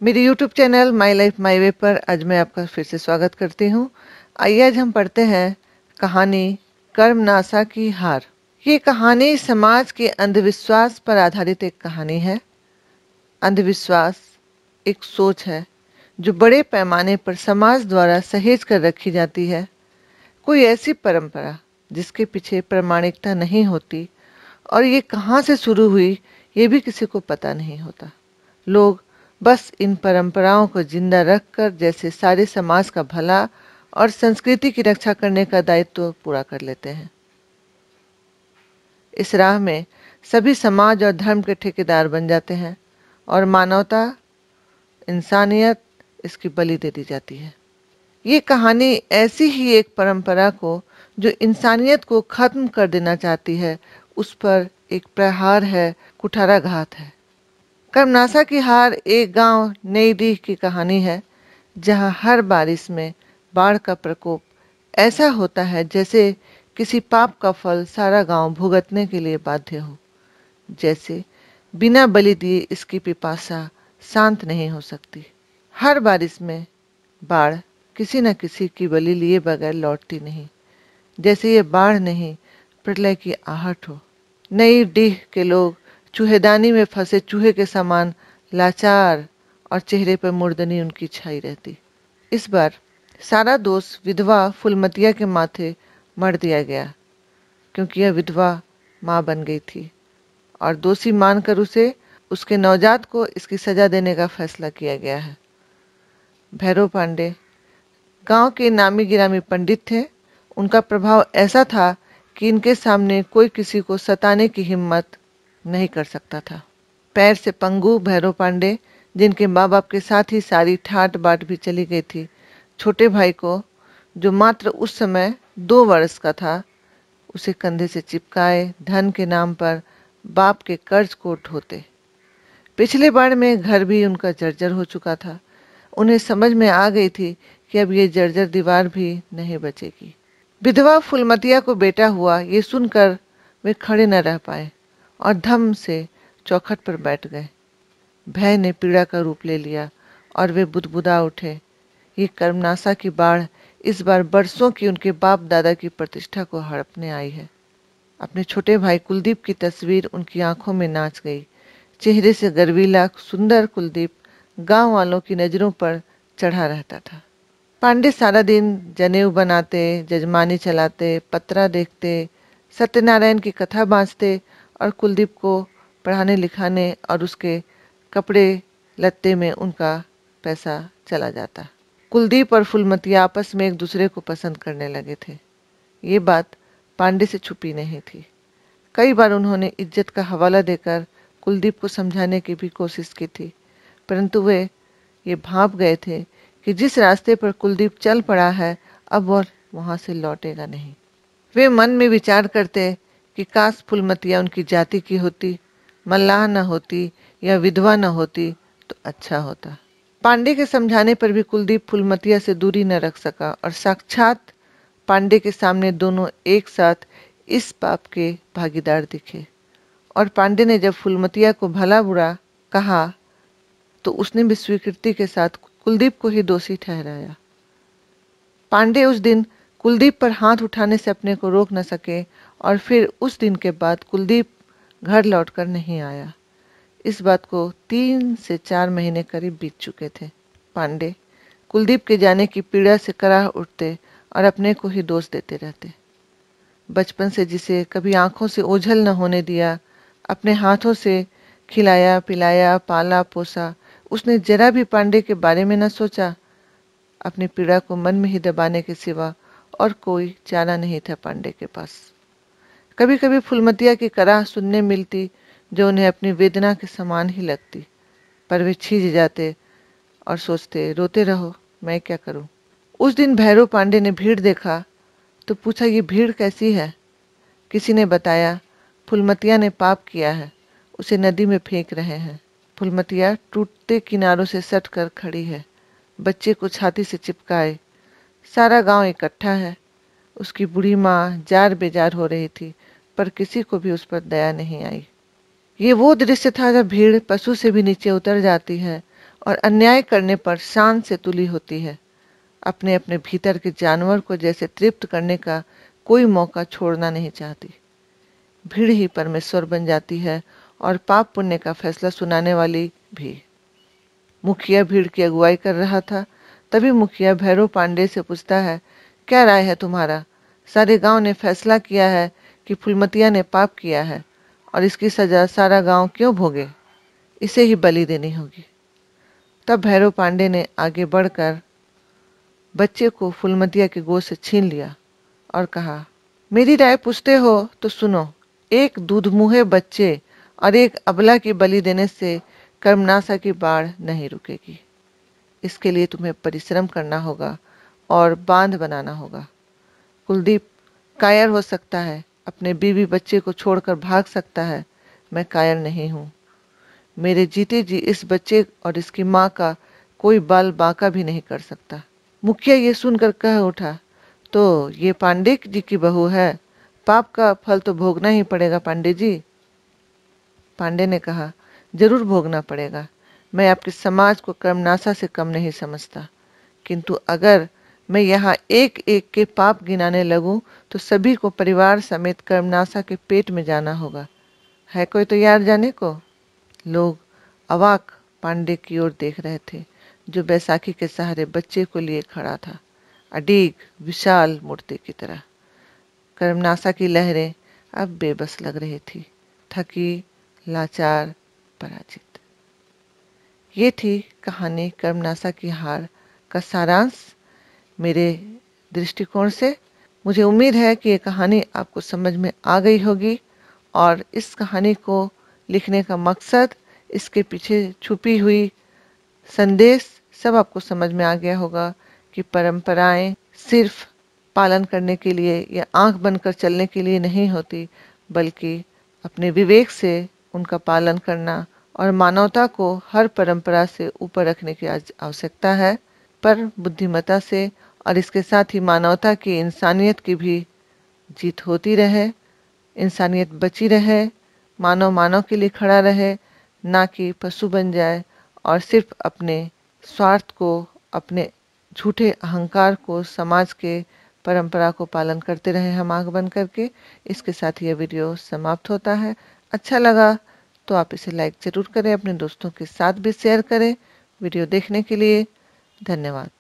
मेरे YouTube channel My Life My Way पर आज मैं आपका फिर से स्वागत करती हूँ। आइए आज हम पढ़ते हैं कहानी कर्मनासा की हार। ये कहानी समाज के अंधविश्वास पर आधारित एक कहानी है। अंधविश्वास एक सोच है जो बड़े पैमाने पर समाज द्वारा सहेज कर रखी जाती है। कोई ऐसी परंपरा जिसके पीछे प्रामाणिकता नहीं होती और ये कहाँ से शुरू हुई ये भी किसी को पता नहीं होता। लोग बस इन परंपराओं को जिंदा रखकर जैसे सारे समाज का भला और संस्कृति की रक्षा करने का दायित्व पूरा कर लेते हैं। इस राह में सभी समाज और धर्म के ठेकेदार बन जाते हैं और मानवता, इंसानियत इसकी बलि दे दी जाती है। ये कहानी ऐसी ही एक परंपरा को जो इंसानियत को खत्म कर देना चाहती है उस पर एक प्रहार है, कुठाराघात है। कर्मनासा की हार एक गांव नई डीह की कहानी है जहां हर बारिश में बाढ़ का प्रकोप ऐसा होता है जैसे किसी पाप का फल सारा गांव भुगतने के लिए बाध्य हो। जैसे बिना बलि दिए इसकी पिपासा शांत नहीं हो सकती। हर बारिश में बाढ़ किसी न किसी की बलि लिए बगैर लौटती नहीं। जैसे ये बाढ़ नहीं, प्रलय की आहट हो। नई डीह के लोग चूहेदानी में फंसे चूहे के समान लाचार और चेहरे पर मुर्दनी उनकी छाई रहती। इस बार सारा दोष विधवा फुलमतिया के माथे मढ़ दिया गया क्योंकि यह विधवा मां बन गई थी और दोषी मानकर उसे उसके नवजात को इसकी सजा देने का फैसला किया गया है। भैरव पांडे गांव के नामी गिरामी पंडित थे। उनका प्रभाव ऐसा था कि इनके सामने कोई किसी को सताने की हिम्मत नहीं कर सकता था। पैर से पंगु भैरव पांडे, जिनके माँ बाप के साथ ही सारी ठाट बाट भी चली गई थी, छोटे भाई को जो मात्र उस समय 2 वर्ष का था उसे कंधे से चिपकाए धन के नाम पर बाप के कर्ज को ढोते। पिछले बार में घर भी उनका जर्जर हो चुका था। उन्हें समझ में आ गई थी कि अब ये जर्जर दीवार भी नहीं बचेगी। विधवा फुलमतिया को बेटा हुआ ये सुनकर वे खड़े न रह पाए और धम से चौखट पर बैठ गए। भय ने पीड़ा का रूप ले लिया और वे बुदबुदा उठे। ये कर्मनासा की बाढ़ इस बार बरसों की उनके बाप दादा की प्रतिष्ठा को हड़पने आई है। अपने छोटे भाई कुलदीप की तस्वीर उनकी आंखों में नाच गई। चेहरे से गर्वीला सुंदर कुलदीप गांव वालों की नजरों पर चढ़ा रहता था। पांडे सारा दिन जनेऊ बनाते, जजमानी चलाते, पत्रा देखते, सत्यनारायण की कथा बाँचते और कुलदीप को पढ़ाने लिखाने और उसके कपड़े लत्ते में उनका पैसा चला जाता। कुलदीप और फुलमतिया आपस में एक दूसरे को पसंद करने लगे थे। ये बात पांडे से छुपी नहीं थी। कई बार उन्होंने इज्जत का हवाला देकर कुलदीप को समझाने की भी कोशिश की थी, परंतु वे ये भांप गए थे कि जिस रास्ते पर कुलदीप चल पड़ा है अब वह वहां से लौटेगा नहीं। वे मन में विचार करते कि काश फुलमतिया उनकी जाति की होती, मल्लाह न होती या विधवा न होती तो अच्छा होता। पांडे के समझाने पर भी कुलदीप फुलमतिया से दूरी न रख सका और साक्षात पांडे के सामने दोनों एक साथ इस पाप के भागीदार दिखे। और पांडे ने जब फुलमतिया को भला बुरा कहा तो उसने भी स्वीकृति के साथ कुलदीप को ही दोषी ठहराया। पांडे उस दिन कुलदीप पर हाथ उठाने से अपने को रोक न सके और फिर उस दिन के बाद कुलदीप घर लौटकर नहीं आया। इस बात को 3 से 4 महीने करीब बीत चुके थे। पांडे कुलदीप के जाने की पीड़ा से कराह उठते और अपने को ही दोष देते रहते। बचपन से जिसे कभी आंखों से ओझल न होने दिया, अपने हाथों से खिलाया पिलाया पाला पोसा, उसने जरा भी पांडे के बारे में न सोचा। अपनी पीड़ा को मन में ही दबाने के सिवा और कोई चारा नहीं था पांडे के पास। कभी कभी फुलमतिया की कराह सुनने मिलती जो उन्हें अपनी वेदना के समान ही लगती, पर वे खींच जाते और सोचते रोते रहो, मैं क्या करूं। उस दिन भैरव पांडे ने भीड़ देखा तो पूछा ये भीड़ कैसी है। किसी ने बताया फुलमतिया ने पाप किया है, उसे नदी में फेंक रहे हैं। फुलमतिया टूटते किनारों से सट कर खड़ी है, बच्चे को छाती से चिपकाए। सारा गांव इकट्ठा है। उसकी बूढ़ी माँ जार बेजार हो रही थी, पर किसी को भी उस पर दया नहीं आई। ये वो दृश्य था जब भीड़ पशु से भी नीचे उतर जाती है और अन्याय करने पर शान से तुली होती है। अपने अपने भीतर के जानवर को जैसे तृप्त करने का कोई मौका छोड़ना नहीं चाहती। भीड़ ही परमेश्वर बन जाती है और पाप पुण्य का फैसला सुनाने वाली भी। मुखिया भीड़ की अगुवाई कर रहा था। तभी मुखिया भैरव पांडे से पूछता है, क्या राय है तुम्हारा? सारे गांव ने फैसला किया है कि फूलमतिया ने पाप किया है और इसकी सजा सारा गांव क्यों भोगे? इसे ही बलि देनी होगी। तब भैरव पांडे ने आगे बढ़कर बच्चे को फूलमतिया के गोद से छीन लिया और कहा, मेरी राय पूछते हो तो सुनो। एक दूधमुहे बच्चे और एक अबला की बलि देने से कर्मनाशा की बाढ़ नहीं रुकेगी। इसके लिए तुम्हें परिश्रम करना होगा और बांध बनाना होगा। कुलदीप कायर हो सकता है, अपने बीवी बच्चे को छोड़कर भाग सकता है। मैं कायर नहीं हूँ। मेरे जीते जी इस बच्चे और इसकी माँ का कोई बाल बांका भी नहीं कर सकता। मुखिया ये सुनकर कह उठा, तो ये पांडे जी की बहू है, पाप का फल तो भोगना ही पड़ेगा पांडे जी। पांडे ने कहा, जरूर भोगना पड़ेगा। मैं आपके समाज को कर्मनाशा से कम नहीं समझता, किंतु अगर मैं यहाँ एक एक के पाप गिनाने लगूं तो सभी को परिवार समेत कर्मनाशा के पेट में जाना होगा। है कोई तैयार जाने को? लोग अवाक पांडे की ओर देख रहे थे, जो बैसाखी के सहारे बच्चे को लिए खड़ा था, अडीग विशाल मूर्ति की तरह। कर्मनाशा की लहरें अब बेबस लग रही थी, थकी, लाचार, पराजित। ये थी कहानी कर्मनाशा की हार का सारांश मेरे दृष्टिकोण से। मुझे उम्मीद है कि ये कहानी आपको समझ में आ गई होगी और इस कहानी को लिखने का मकसद, इसके पीछे छुपी हुई संदेश सब आपको समझ में आ गया होगा कि परंपराएं सिर्फ पालन करने के लिए या आंख बंद कर चलने के लिए नहीं होती, बल्कि अपने विवेक से उनका पालन करना और मानवता को हर परंपरा से ऊपर रखने की आवश्यकता है। पर बुद्धिमत्ता से और इसके साथ ही मानवता की, इंसानियत की भी जीत होती रहे, इंसानियत बची रहे, मानव मानव के लिए खड़ा रहे, ना कि पशु बन जाए और सिर्फ अपने स्वार्थ को, अपने झूठे अहंकार को, समाज के परंपरा को पालन करते रहे हम आंख बंद करके। इसके साथ यह वीडियो समाप्त होता है। अच्छा लगा तो आप इसे लाइक ज़रूर करें, अपने दोस्तों के साथ भी शेयर करें। वीडियो देखने के लिए धन्यवाद।